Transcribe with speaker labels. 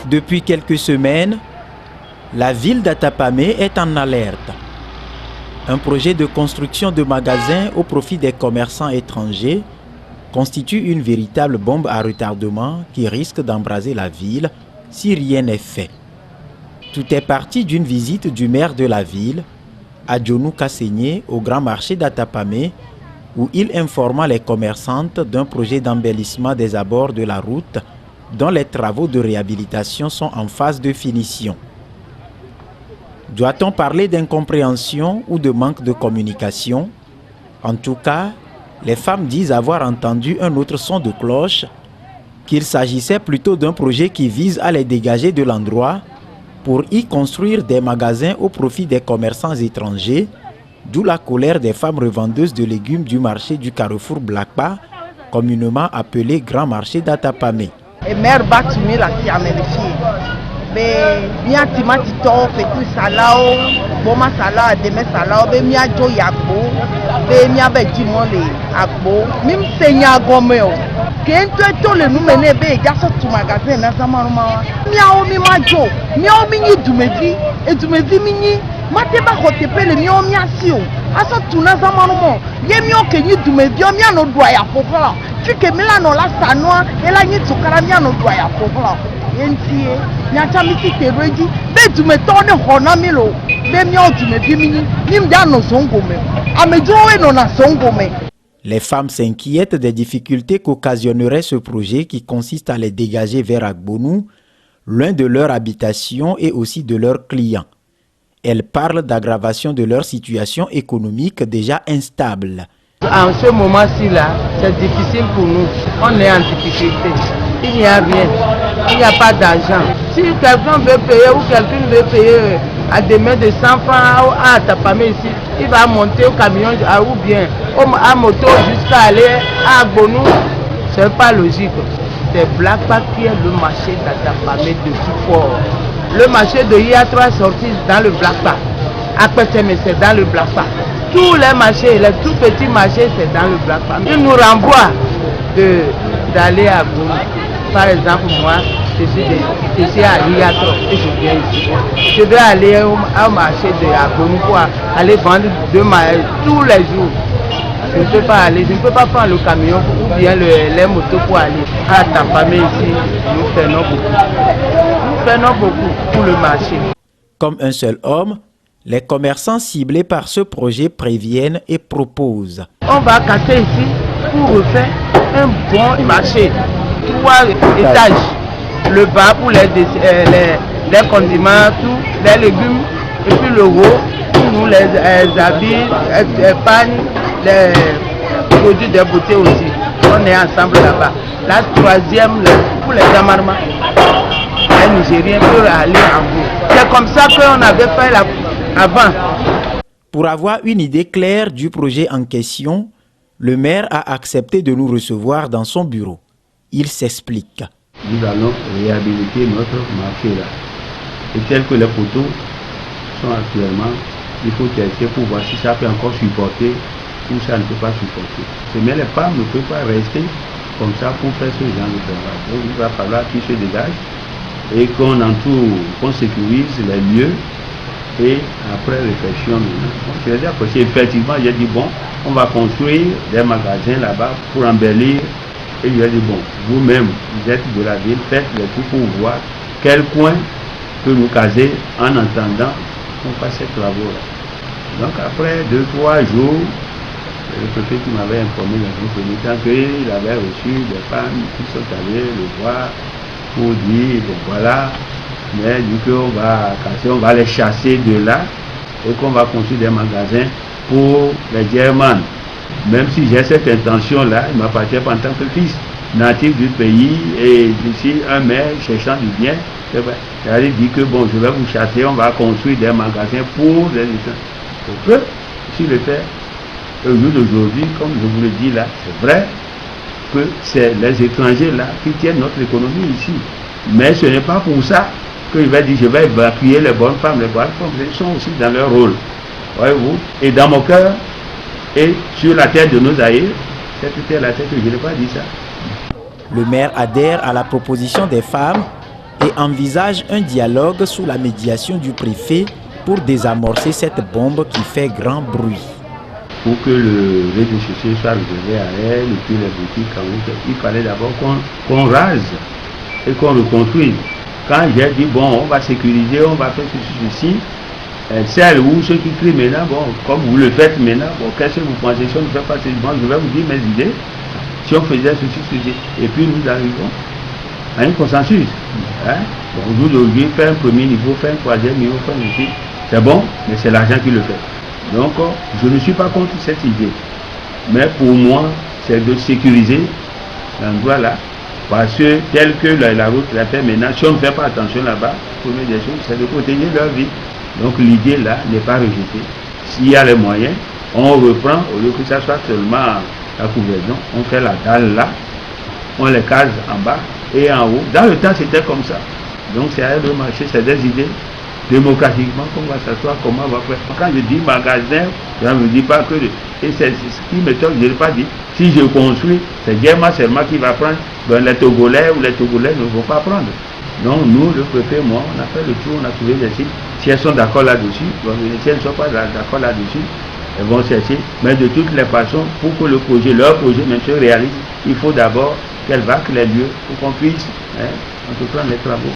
Speaker 1: Depuis quelques semaines, la ville d'Atapamé est en alerte. Un projet de construction de magasins au profit des commerçants étrangers constitue une véritable bombe à retardement qui risque d'embraser la ville si rien n'est fait. Tout est parti d'une visite du maire de la ville, Adjonou Kassegne, au grand marché d'Atapamé, où il informa les commerçantes d'un projet d'embellissement des abords de la route dont les travaux de réhabilitation sont en phase de finition. Doit-on parler d'incompréhension ou de manque de communication? En tout cas, les femmes disent avoir entendu un autre son de cloche, qu'il s'agissait plutôt d'un projet qui vise à les dégager de l'endroit pour y construire des magasins au profit des commerçants étrangers, d'où la colère des femmes revendeuses de légumes du marché du carrefour Blakpa, communément appelé Grand Marché d'Atapamé.
Speaker 2: Et mère Batumir a qui a vérifié. Mais mia timati to fetu salao, boma salao, deme salao, be mia jo yakbo, be mia be timole akbo, mim senya gomeo. Kento to le numene be gaso tu magasin na zamaruma. Mia o mi majo, mia o mi ni dumevi, e dumevi mini, mate ba hotepe le mia o mia sio. Aso tu na zamaruma, ye mia o kenyi dumevi o mia no dwa ya popla. Tu ke mila no la sanoa, ela ni tukara mia no dwa ya popla.
Speaker 1: Les femmes s'inquiètent des difficultés qu'occasionnerait ce projet qui consiste à les dégager vers Agbonou, loin de leur habitation et aussi de leurs clients. Elles parlent d'aggravation de leur situation économique déjà instable.
Speaker 2: En ce moment-ci là, c'est difficile pour nous. On est en difficulté. Il n'y a rien. Il n'y a pas d'argent. Si quelqu'un veut payer ou quelqu'un veut payer à demain de 100 francs à Atapamé ici, il va monter au camion ou bien à moto jusqu'à aller à Agbonou. Ce n'est pas logique. C'est Blakpa qui est le marché d'Atapamé de tout fort. Le marché de IA3 sorti dans le Blakpa. Après c'est dans le Blakpa. Tous les marchés, les tout petits marchés, c'est dans le Blakpa. Ils nous renvoient d'aller à Agbonou. Par exemple, moi, je suis à IA3 et je viens ici. Je dois aller au marché de Agbonou pour aller vendre tous les jours. Je ne peux pas aller, je ne peux pas prendre le camion ou bien les motos pour aller à Atapamé ici. Nous prenons beaucoup. Nous prenons beaucoup pour le marché.
Speaker 1: Comme un seul homme, les commerçants ciblés par ce projet préviennent et proposent.
Speaker 2: On va casser ici pour refaire un bon marché. 3 étages. Le bas pour les condiments, tous les légumes. Et puis le haut pour nous les habits, les pagnes, les produits de beauté aussi. On est ensemble là-bas. La troisième là, pour les amarrements. Les Nigériens peuvent aller en bout. C'est comme ça qu'on avait fait avant.
Speaker 1: Pour avoir une idée claire du projet en question, le maire a accepté de nous recevoir dans son bureau. Il s'explique.
Speaker 3: Nous allons réhabiliter notre marché là. Et tel que les poteaux sont actuellement, il faut tester pour voir si ça peut encore supporter ou ça ne peut pas supporter. Mais les femmes ne peuvent pas rester comme ça pour faire ce genre de travail. Donc il va falloir qu'ils se dégagent et qu'on entoure, qu'on sécurise les lieux. Et après réflexion, je vais dire que effectivement, j'ai dit bon, on va construire des magasins là-bas pour embellir. Et il a dit bon, vous-même, vous êtes de la ville, faites le tout pour voir quel coin peut nous caser en attendant qu'on fasse ces travaux-là. Donc après 2-3 jours, le préfet qui m'avait informé dans un premier temps qu'il avait reçu des femmes qui sont allées le voir pour dire bon voilà, mais du coup on va casser, on va les chasser de là et qu'on va construire des magasins pour les Germains. Même si j'ai cette intention-là, il m'appartient en tant que fils natif du pays et d'ici un maire cherchant du bien. J'allais dire que bon, je vais vous chasser, on va construire des magasins pour les étrangers. Donc, si le fait, au jour d'aujourd'hui, comme je vous le dis là, c'est vrai que c'est les étrangers là qui tiennent notre économie ici. Mais ce n'est pas pour ça qu'il va dire je vais évacuer les bonnes femmes. Les bonnes femmes, elles sont aussi dans leur rôle. Voyez-vous? Et dans mon cœur, et sur la tête de nos aïeux, c'était la tête que je n'ai pas dit ça.
Speaker 1: Le maire adhère à la proposition des femmes et envisage un dialogue sous la médiation du préfet pour désamorcer cette bombe qui fait grand bruit.
Speaker 3: Pour que le rez-de-chaussée soit réservé à elle et puis les boutiques, il fallait d'abord qu'on rase et qu'on reconstruise. Quand j'ai dit, bon, on va sécuriser, on va faire ceci, celles ou ceux qui crient maintenant, bon, comme vous le faites maintenant, bon, qu'est-ce que vous pensez si on ne fait pas ceci? Bon, je vais vous dire mes idées, si on faisait ceci, et puis nous arrivons à un consensus. Hein? Bon, nous devons faire un premier niveau, faire un troisième niveau, faire un niveau, c'est bon, mais c'est l'argent qui le fait. Donc, je ne suis pas contre cette idée. Mais pour moi, c'est de sécuriser l'endroit là. Parce que tel que la route la fait maintenant, si on ne fait pas attention là-bas, première des choses, c'est de protéger leur vie. Donc l'idée là n'est pas rejetée. S'il y a les moyens, on reprend, au lieu que ça soit seulement la couverture, on fait la dalle là, on les case en bas et en haut. Dans le temps, c'était comme ça. Donc c'est à eux de marcher, c'est des idées. Démocratiquement, qu'on va s'asseoir, comment on va faire. Quand je dis magasin, je ne me dis pas que... Et c'est ce qui me tombe, je n'ai pas dit. Si je construis, c'est Guerma seulement qui va prendre. Ben, les Togolais ou les Togolais ne vont pas prendre. Donc nous, le préfet, moi, on a fait le tour, on a trouvé des sites. Si elles sont d'accord là-dessus, bon, si elles ne sont pas d'accord là-dessus, elles vont chercher. Mais de toutes les façons, pour que le projet, leur projet même se réalise, il faut d'abord qu'elles vaquent les lieux pour qu'on puisse entreprendre les travaux.